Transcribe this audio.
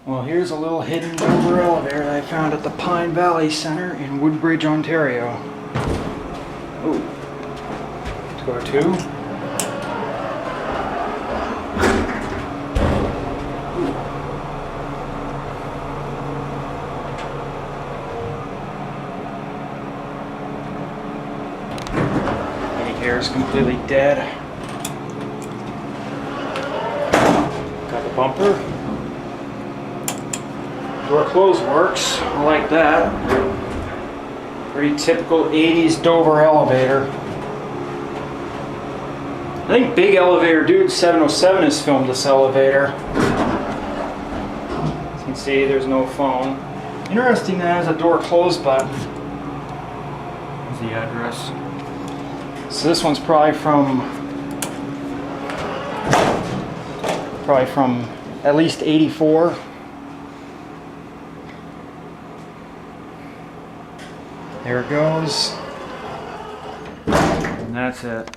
Well, here's a little hidden Dover elevator that I found at the Pine Valley Center in Woodbridge, Ontario. Ooh. Let's go to 2. Here is completely dead. Got the bumper. Door close works. I like that. Pretty typical 80s Dover elevator. I think Big Elevator Dude 707 has filmed this elevator. As you can see, there's no phone. Interesting that it has a door close button. Here's the address. So this one's probably from at least 84. There it goes. And that's it.